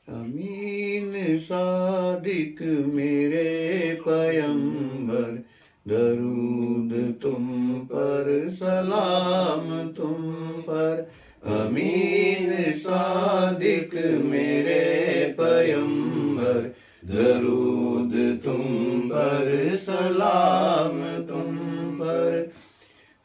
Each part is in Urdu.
امین صادق میرے پیمبر، درود تم پر سلام تم پر۔ امین صادق میرے پیمبر، درود تم پر سلام تم پر۔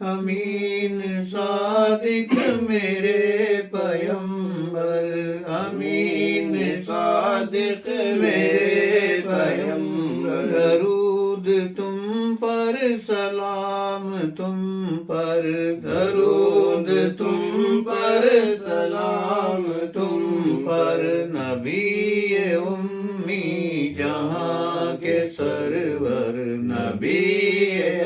امین صادق میرے پیمبر، امین صادق میرے پیمبر، درود تم پر سلام تم پر، درود تم پر سلام تم پر۔ نبی امی جہاں کے سرور، نبی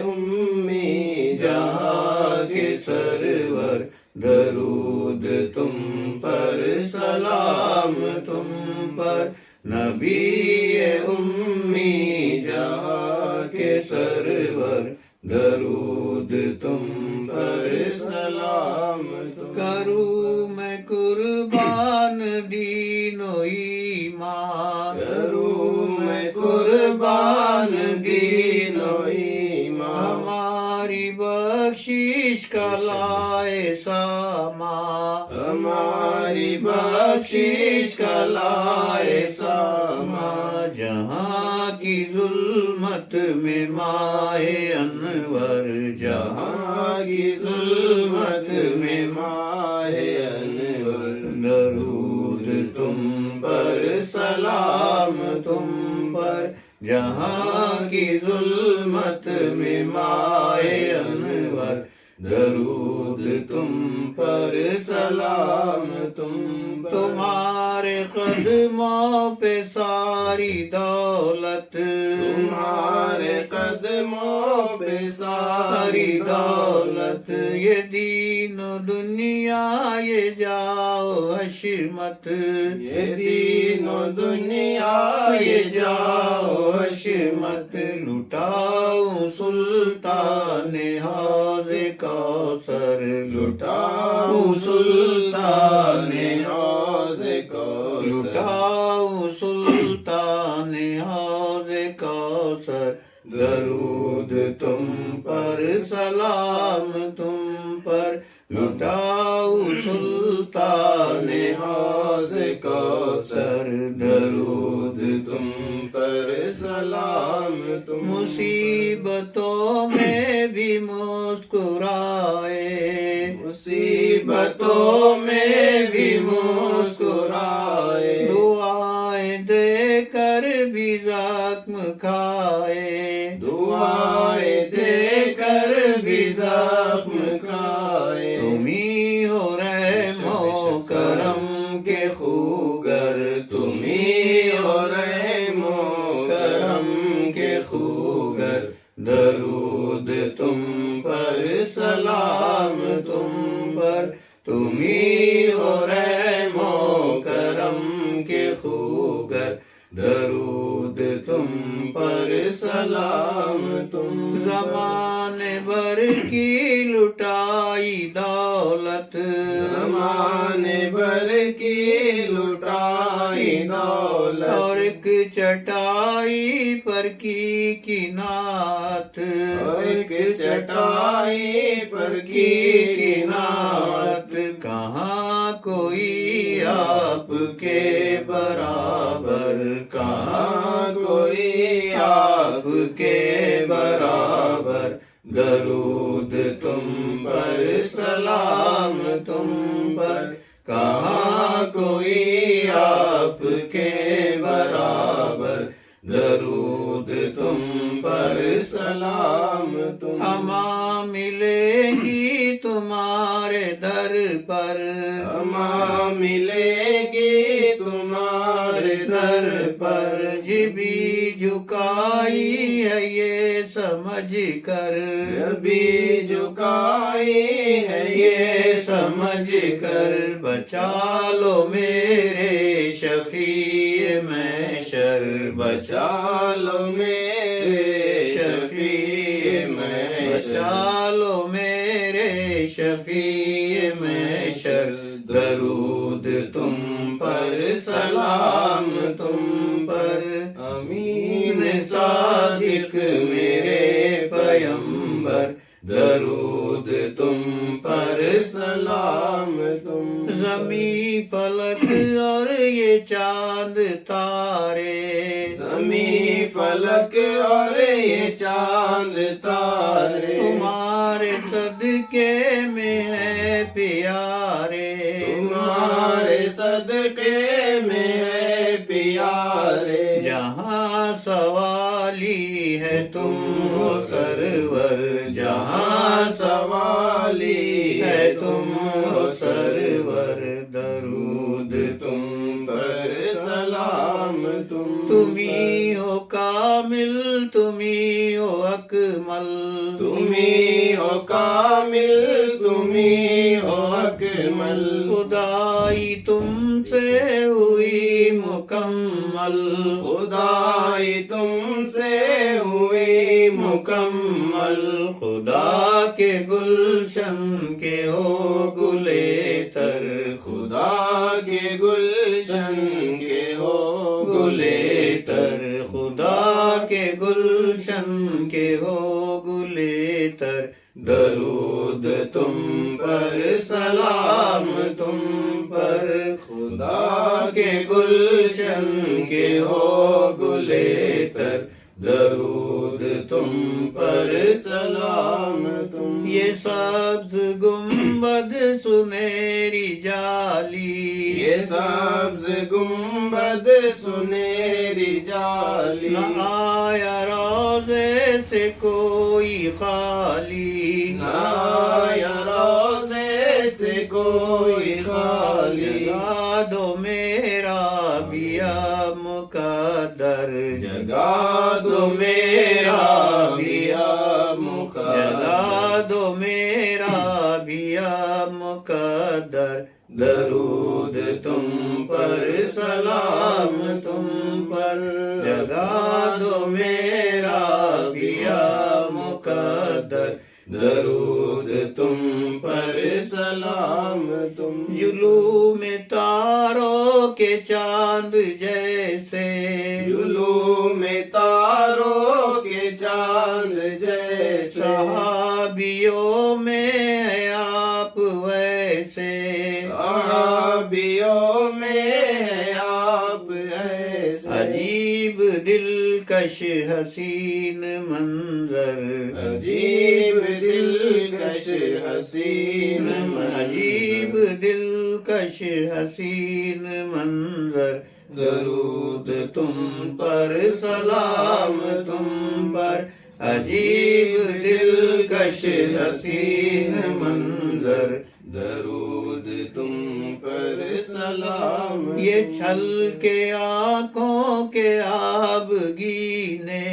امی جہاں کے سرور، درود تم پر سلام تم پر۔ نبی امی جہاں کے سرور، درود تم پر سلام تم پر۔ کروں میں قربان دین و ایمان، کروں میں قربان دین و ایمان، ہماری بخشش کا لائے سامان، ہماری بخشش کا لائے سامان۔ جہاں کی ظلمت میں ماہ انور، جہاں کی ظلمت میں ماہ انور، درود تم پر سلام تم پر۔ جہاں کی ظلمت میں ماہ انور، درود تم پر سلام تم پر۔ تمہارے قدموں پہ ساری دولت، تمہارے قدموں پہ ساری دولت، یہ دین و دنیا یہ جاؤ حشمت، یہ دین و دنیا یہ جاؤ حشمت۔ لٹاؤ سلطان حوض کوثر، لٹاؤ سلطان حوض کوثر، لٹاؤ سلطان حوض کوثر، درود تم پر سلام تم پر۔ لٹاؤ سلطان حوض کوثر، درود تم پر سلام تم۔ مصیبتوں میں بھی مسکرائے، مصیبتوں میں بھی مسکرائے، دعائیں دے کر بھی زخم کھائے، دعائیں دے کر بھی زخم کھائے۔ تم ہی ہو رحم و کرم کے خوگر، تم ہی ہو رحم و کرم کے خوگر، درود تم پر سلام تم پر۔ تم ہی ہو رحم و کرم کے خوگر، درود تم پر سلام تم۔ زمانے بھر کی لٹائی دولت، زمانے بھر کی لٹائی دولت، اور ایک چٹائی پر کی نعت، اور ایک چٹائی پر کی نعت۔ کہاں کوئی آپ کے برابر، کہاں کوئی آپ کے برابر، درود تم پر سلام تم پر۔ کہاں کوئی آپ کے برابر، درود تم پر سلام تم۔ ہماں ملے گی تمہارے در پر، ہماں ملے گی تمہارے در پر، جبی جھکائی ہے یہ سمجھ کر، جبی جھکائی ہے یہ سمجھ کر۔ بچا لو میرے شفیع محشر، بچا لو میرے شفیع محشر، بچا لو میرے شفیع محشر، درود تم پر سلام تم پر، امین صادق میرے پیمبر، درود تم پر، سلام تم۔ زمیں فلک اور یہ چاند تارے، زمیں فلک اور یہ چاند تارے، تمہارے صدقے میں ہے پیارے، تمہارے صدقے میں ہے پیارے۔ جہاں سوالی ہے تم ہو سرور، جہاں سوالی ہے تم ہو سرور، درود تم پر، سلام تم۔ تمہیں ہو کامل، تمہیں ہو اکمل، تمہیں ہو کامل، تمہیں ہو اکمل، خدائی تم سے ہوئی مکمل، خدائی تم سے ہوئی مکمل، خدا کے گلشن کے ہو گلے تر، خدا کے گلشن کے ہو گلے تر، خدا کے گلشن کے ہو گلے تر، درود تم پر، سلام تم پر، خدا کے گلشن کے ہو گلے تر، درود تم پر، سلام تم۔ یہ سبز گنبد سنہری جالی، یہ سبز گنبد سنہری جالی، نہ آیا روضے سے کوئی خالی، نہ آیا روضے سے کوئی خالی، جگا دو میرا بیا مقدر، جگا دو میرا بیا مقدر، جگا دو میرا بیا مقدر، درود تم پر، سلام تم پر، جگا دو میرا بیا مقدر، درود تم پر، سلام تم۔ جلوم تاروں کے چاند جیسے، جلوم تاروں کے چاند جیسے، صحابیوں میں ہے آپ ویسے، صحابیوں میں ہے آپ ایسے، عجیب دلکش حسین منظر، عجیب دلکش حسین منظر، عجیب دلکش حسین منظر، درود تم پر، سلام تم پر، عجیب دلکش حسین منظر، درود تم پر، سلام۔ یہ چھل کے آنکھوں کے آبگینے،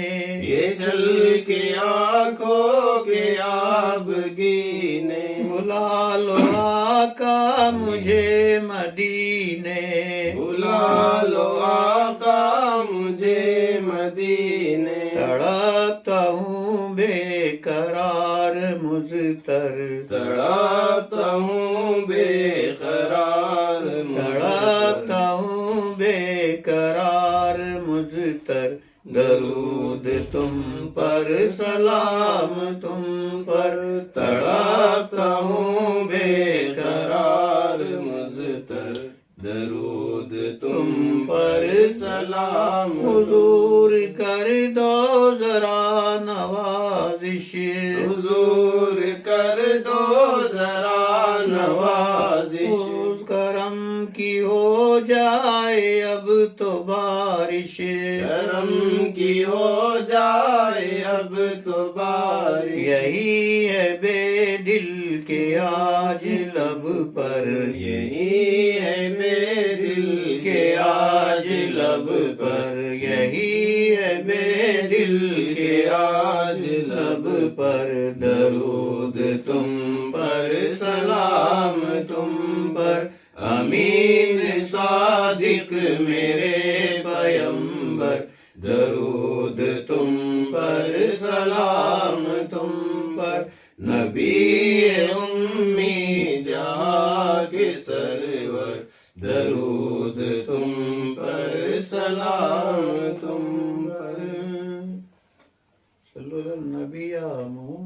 یہ چھل کے آنکھوں کے آبگینے، بلا لو آقا مجھے مدینے، بلا لو آقا مجھے مدینے، تڑپتا ہوں بے قرار مضطر، تڑپتا ہوں بے قرار مضطر، تڑپتا ہوں بے قرار مضطر، درود تم پر، سلام تم پر، تڑپتا ہوں بے قرار مضطر، درود تم پر، سلام۔ حضور کر دو ذرا نوازش، حضور کر دو ذرا نوازش، کرم کی ہو جائے اب تو بارش، کرم کی ہو جائے اب تو بارش، یہی ہے بے دل کے آج لب پر، یہی ہے بے دل کے آج لب پر، یہی ہے بے دل کے آج لب پر، درود تم پر، سلام تم پر، امین صادق میرے پیمبر، درود تم پر، سلام تم پر، نبی امی جہاں کے سرور، درود تم سلام تم پر. صلو علی النبی یا محمد.